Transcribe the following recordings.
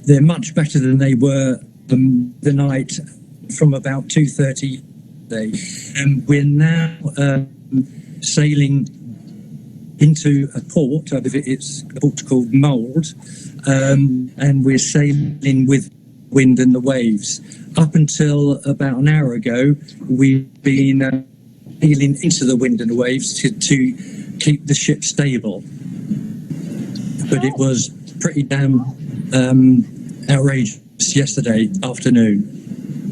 they're much better than they were the night from about 2:30 today. And we're now sailing into a port. I believe it's a port called Mould, and we're sailing with wind and the waves. Up until about an hour ago, we've been sailing into the wind and the waves to keep the ship stable. But it was pretty damn outrageous yesterday afternoon.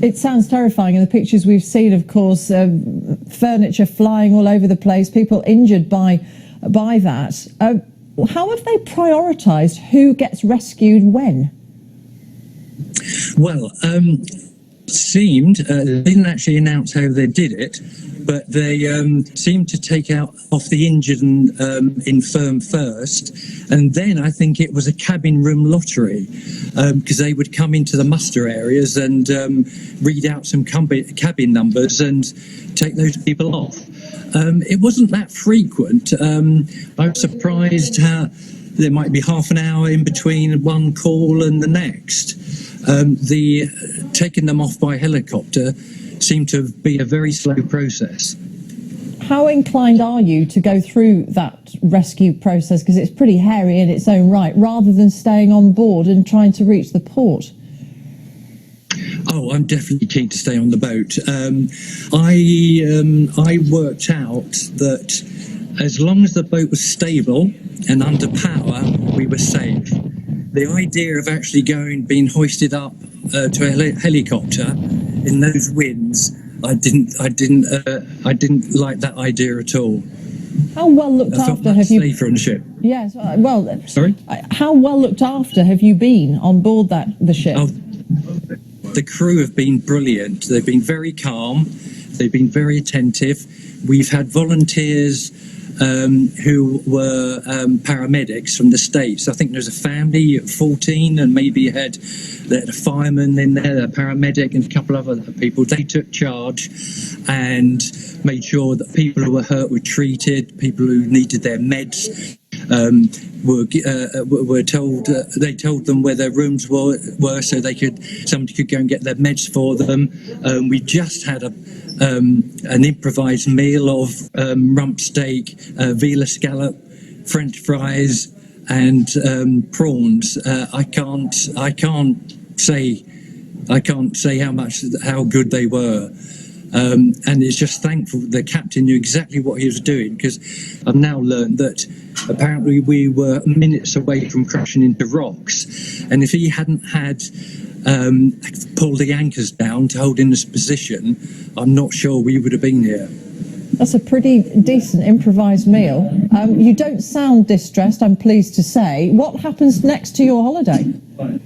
It sounds terrifying. In the pictures we've seen, of course, furniture flying all over the place, people injured by that. How have they prioritised who gets rescued when? Well, seemed they didn't actually announce how they did it, but they seemed to take off the injured and infirm first, and then I think it was a cabin room lottery, because they would come into the muster areas and read out some cabin numbers and take those people off. It wasn't that frequent. I was surprised how there might be half an hour in between one call and the next. The taking them off by helicopter seemed to be a very slow process. How inclined are you to go through that rescue process, because it's pretty hairy in its own right, rather than staying on board and trying to reach the port? Oh, I'm definitely keen to stay on the boat. I worked out that as long as the boat was stable and under power, we were safe. The idea of actually being hoisted up to a helicopter in those winds, I didn't like that idea at all. How well looked after have you? Safer on the ship. Yes. Well, sorry. How well looked after have you been on board the ship? Oh, the crew have been brilliant. They've been very calm. They've been very attentive. We've had volunteers who were paramedics from the States. I think there's a family of 14, and maybe they had a fireman in there, a paramedic, and a couple of other people. They took charge and made sure that people who were hurt were treated, people who needed their meds were told. They told them where their rooms were, so somebody could go and get their meds for them. We just had an improvised meal of rump steak, veal scallop, French fries, and prawns. I can't say how good they were. And it's just thankful the captain knew exactly what he was doing, because I've now learned that apparently we were minutes away from crashing into rocks, and if he hadn't had pulled the anchors down to hold in this position, I'm not sure we would have been here. That's a pretty decent improvised meal. You don't sound distressed, I'm pleased to say. What happens next to your holiday? I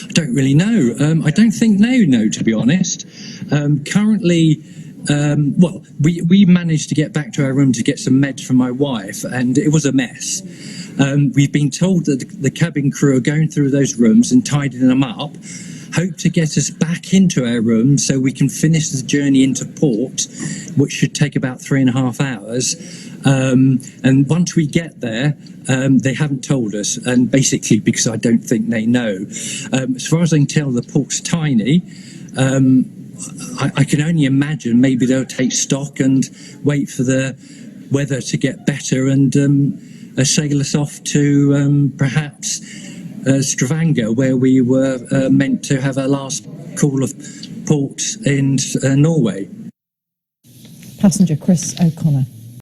don't really know. I don't think they know, to be honest. Currently, we managed to get back to our room to get some meds for my wife, and it was a mess. We've been told that the cabin crew are going through those rooms and tidying them up, hope to get us back into our room so we can finish the journey into port, which should take about 3.5 hours. And once we get there, they haven't told us, and basically because I don't think they know. As far as I can tell, the port's tiny. I can only imagine maybe they'll take stock and wait for the weather to get better and sail us off to perhaps Stavanger, where we were meant to have our last call of port in Norway. Passenger Chris O'Connor.